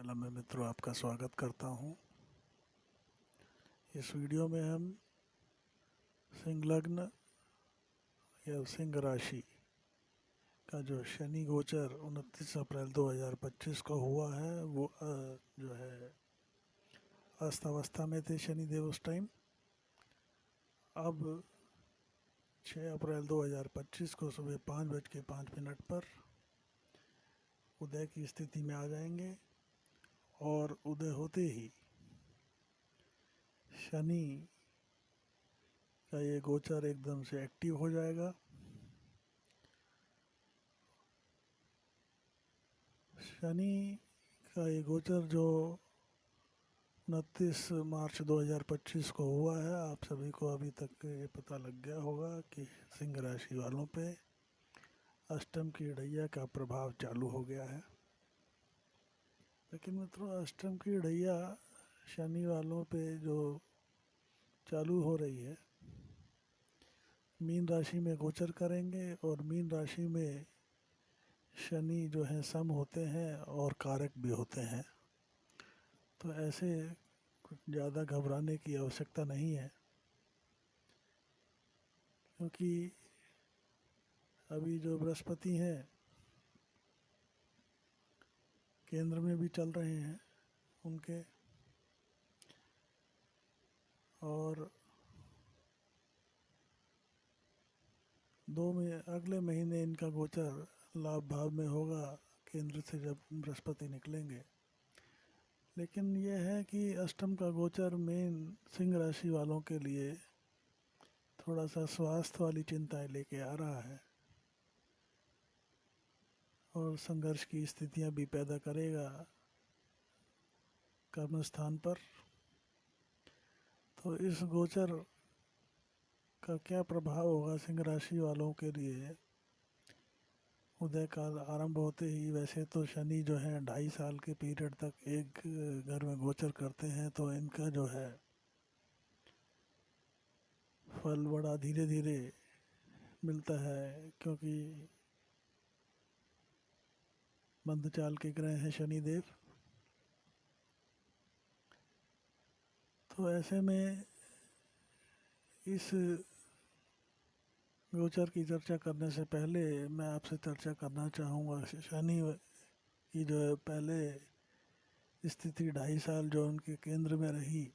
Channel में मित्रों आपका स्वागत करता हूं। इस वीडियो में हम सिंह लग्न या सिंह राशि का जो शनि गोचर 29 अप्रैल 2025 को हुआ है वो जो है अस्त अवस्था में थे शनिदेव उस टाइम। अब 6 अप्रैल 2025 को सुबह 5:05 पर उदय की स्थिति में आ जाएंगे और उदय होते ही शनि का ये गोचर एकदम से एक्टिव हो जाएगा। शनि का ये गोचर जो 29 मार्च 2025 को हुआ है, आप सभी को अभी तक ये पता लग गया होगा कि सिंह राशि वालों पे अष्टम की ढैया का प्रभाव चालू हो गया है। लेकिन मित्रों, अष्टम की ढैया शनि वालों पे जो चालू हो रही है, मीन राशि में गोचर करेंगे और मीन राशि में शनि जो है सम होते हैं और कारक भी होते हैं। तो ऐसे कुछ ज़्यादा घबराने की आवश्यकता नहीं है, क्योंकि अभी जो बृहस्पति हैं केंद्र में भी चल रहे हैं उनके, और अगले महीने इनका गोचर लाभ भाव में होगा केंद्र से जब बृहस्पति निकलेंगे। लेकिन यह है कि अष्टम का गोचर मेन सिंह राशि वालों के लिए थोड़ा सा स्वास्थ्य वाली चिंताएं लेके आ रहा है और संघर्ष की स्थितियां भी पैदा करेगा कर्म स्थान पर। तो इस गोचर का क्या प्रभाव होगा सिंह राशि वालों के लिए उदय काल आरंभ होते ही? वैसे तो शनि जो है 2.5 साल के पीरियड तक एक घर में गोचर करते हैं, तो इनका जो है फल बड़ा धीरे धीरे मिलता है, क्योंकि मंदचाल के ग्रह हैं शनिदेव। तो ऐसे में इस गोचर की चर्चा करने से पहले मैं आपसे चर्चा करना चाहूँगा शनि की जो है पहले स्थिति 2.5 साल जो उनके केंद्र में रही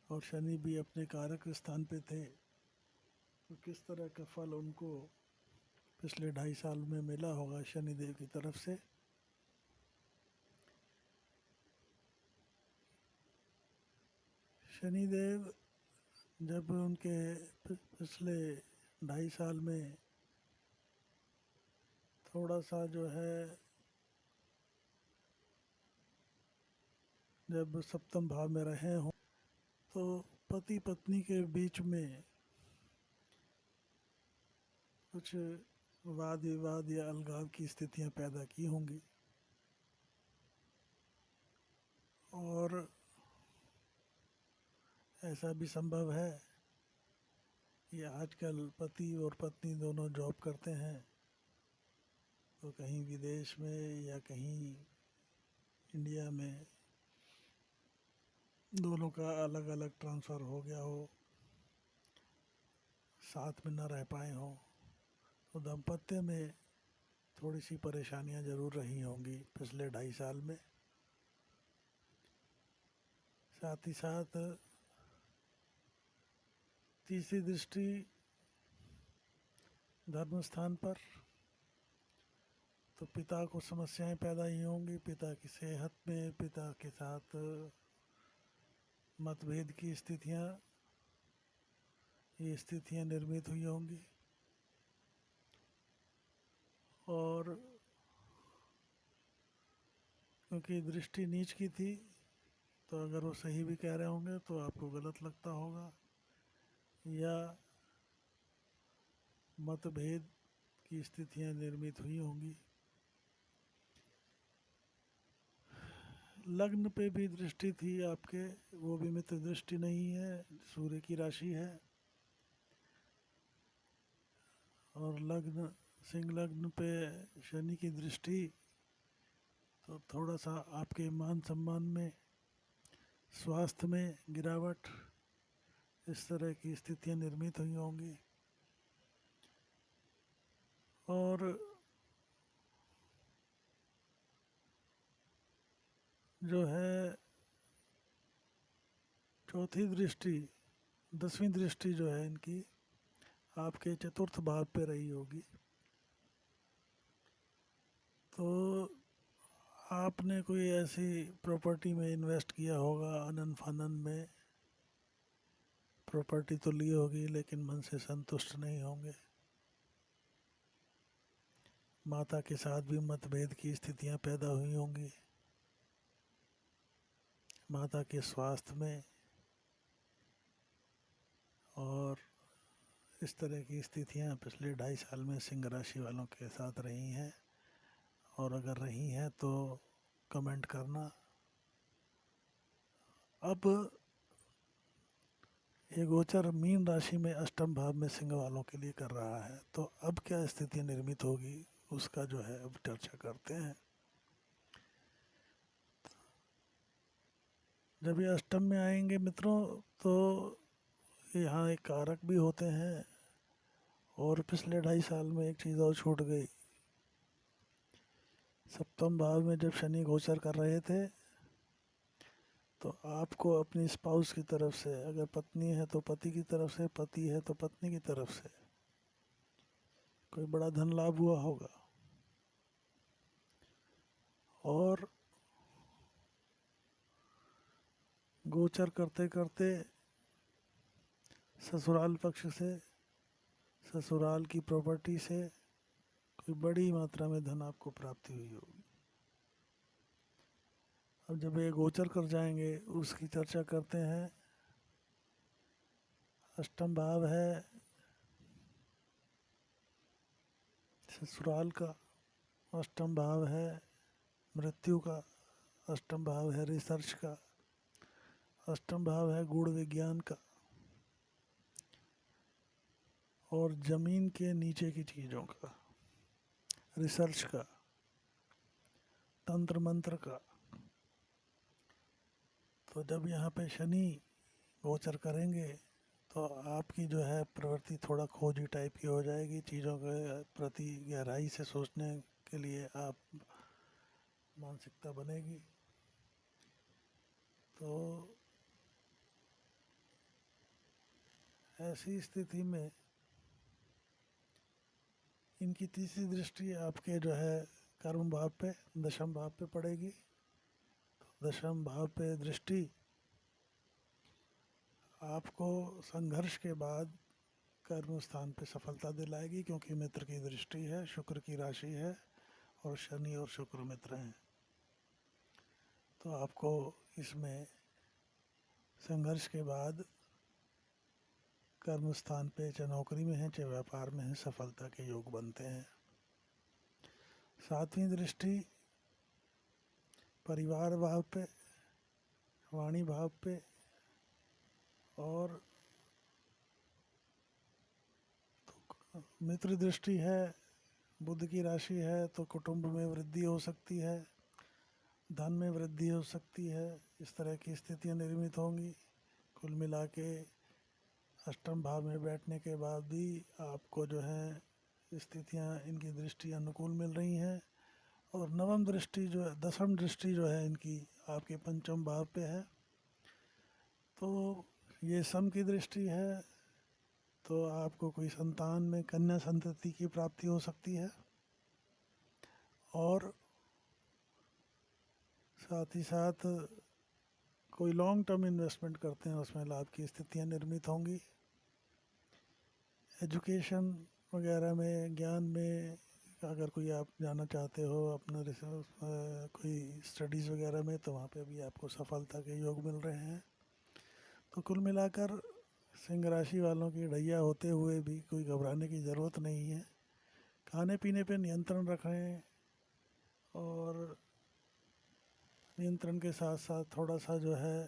और शनि भी अपने कारक स्थान पे थे, तो किस तरह का फल उनको पिछले 2.5 साल में मिला होगा शनिदेव की तरफ से। शनिदेव जब उनके पिछले 2.5 साल में थोड़ा सा जो है जब सप्तम भाव में रहे हों, तो पति पत्नी के बीच में कुछ वाद विवाद या अलगाव की स्थितियां पैदा की होंगी। और ऐसा भी संभव है कि आजकल पति और पत्नी दोनों जॉब करते हैं, तो कहीं विदेश में या कहीं इंडिया में दोनों का अलग अलग ट्रांसफ़र हो गया हो, साथ में न रह पाए हों, तो दाम्पत्य में थोड़ी सी परेशानियां ज़रूर रही होंगी पिछले 2.5 साल में। साथ ही साथ तीसरी दृष्टि धर्म स्थान पर, तो पिता को समस्याएं पैदा ही होंगी। पिता की सेहत में, पिता के साथ मतभेद की स्थितियां निर्मित हुई होंगी। और क्योंकि दृष्टि नीच की थी, तो अगर वो सही भी कह रहे होंगे तो आपको गलत लगता होगा, या मतभेद की स्थितियां निर्मित हुई होंगी। लग्न पे भी दृष्टि थी आपके, वो भी मित्र दृष्टि नहीं है, सूर्य की राशि है। और लग्न सिंह लग्न पे शनि की दृष्टि, तो थोड़ा सा आपके मान सम्मान में, स्वास्थ्य में गिरावट, इस तरह की स्थितियां निर्मित हुई होंगी। और जो है चौथी दृष्टि, 10वीं दृष्टि जो है इनकी आपके चतुर्थ भाव पे रही होगी। तो आपने कोई ऐसी प्रॉपर्टी में इन्वेस्ट किया होगा, आनन फानन में प्रॉपर्टी तो ली होगी लेकिन मन से संतुष्ट नहीं होंगे। माता के साथ भी मतभेद की स्थितियां पैदा हुई होंगी। माता के स्वास्थ्य में और इस तरह की स्थितियां पिछले 2.5 साल में सिंह राशि वालों के साथ रही हैं, और अगर रही हैं तो कमेंट करना। अब ये गोचर मीन राशि में अष्टम भाव में सिंह वालों के लिए कर रहा है, तो अब क्या स्थिति निर्मित होगी उसका जो है अब चर्चा करते हैं। जब ये अष्टम में आएंगे मित्रों, तो यहाँ एक कारक भी होते हैं, और पिछले 2.5 साल में एक चीज़ और छूट गई। सप्तम भाव में जब शनि गोचर कर रहे थे, तो आपको अपनी स्पाउस की तरफ से, अगर पत्नी है तो पति की तरफ से, पति है तो पत्नी की तरफ से कोई बड़ा धन लाभ हुआ होगा। और गोचर करते करते ससुराल पक्ष से, ससुराल की प्रॉपर्टी से कोई बड़ी मात्रा में धन आपको प्राप्ति हुई होगी। अब जब ये गोचर कर जाएंगे उसकी चर्चा करते हैं। अष्टम भाव है ससुराल का, अष्टम भाव है मृत्यु का, अष्टम भाव है रिसर्च का, अष्टम भाव है गूढ़ विज्ञान का, और जमीन के नीचे की चीज़ों का, रिसर्च का, तंत्र मंत्र का। तो जब यहाँ पे शनि गोचर करेंगे तो आपकी जो है प्रवृत्ति थोड़ा खोजी टाइप की हो जाएगी। चीज़ों के प्रति गहराई से सोचने के लिए आप मानसिकता बनेगी। तो ऐसी स्थिति में इनकी तीसरी दृष्टि आपके जो है कर्म भाव पे, दशम भाव पे पड़ेगी। तो दशम भाव पे दृष्टि आपको संघर्ष के बाद कर्म स्थान पे सफलता दिलाएगी, क्योंकि मित्र की दृष्टि है, शुक्र की राशि है, और शनि और शुक्र मित्र हैं। तो आपको इसमें संघर्ष के बाद कर्म स्थान पे, चाहे नौकरी में है चाहे व्यापार में है, सफलता के योग बनते हैं। सातवीं दृष्टि परिवार भाव पे, वाणी भाव पे, और मित्र दृष्टि है, बुध की राशि है, तो कुटुंब में वृद्धि हो सकती है, धन में वृद्धि हो सकती है। इस तरह की स्थितियां निर्मित होंगी। कुल मिला के अष्टम भाव में बैठने के बाद भी आपको जो है स्थितियां, इनकी दृष्टि अनुकूल मिल रही हैं। और नवम दृष्टि जो है, दसम दृष्टि जो है इनकी आपके पंचम भाव पे है, तो ये सम की दृष्टि है। तो आपको कोई संतान में कन्या संतति की प्राप्ति हो सकती है, और साथ ही साथ कोई लॉन्ग टर्म इन्वेस्टमेंट करते हैं उसमें लाभ की स्थितियां निर्मित होंगी। एजुकेशन वगैरह में, ज्ञान में अगर कोई आप जाना चाहते हो अपना रिसर्च, कोई स्टडीज़ वगैरह में, तो वहाँ पे भी आपको सफलता के योग मिल रहे हैं। तो कुल मिलाकर सिंह राशि वालों की ढैया होते हुए भी कोई घबराने की ज़रूरत नहीं है। खाने पीने पे नियंत्रण रखें, और नियंत्रण के साथ साथ थोड़ा सा जो है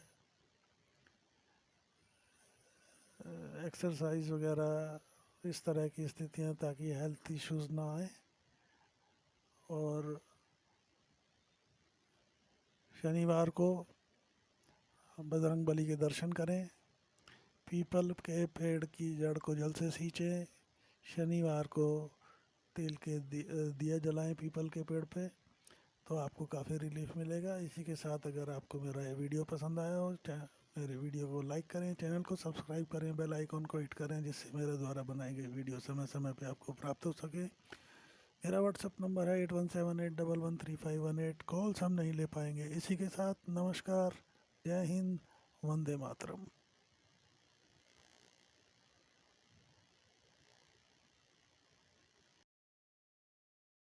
एक्सरसाइज वगैरह, इस तरह की स्थितियाँ, ताकि हेल्थ इश्यूज़ ना आए। और शनिवार को बजरंग बली के दर्शन करें, पीपल के पेड़ की जड़ को जल से सींचें, शनिवार को तेल के दिया जलाएं पीपल के पेड़ पे, तो आपको काफ़ी रिलीफ मिलेगा। इसी के साथ अगर आपको मेरा ये वीडियो पसंद आया हो, मेरे वीडियो को लाइक करें, चैनल को सब्सक्राइब करें, बेल आइकॉन को हिट करें, जिससे मेरे द्वारा बनाई गई वीडियो समय समय पे आपको प्राप्त हो सके। मेरा व्हाट्सअप नंबर है 8178113518। कॉल्स हम नहीं ले पाएंगे। इसी के साथ नमस्कार, जय हिंद, वंदे मातरम।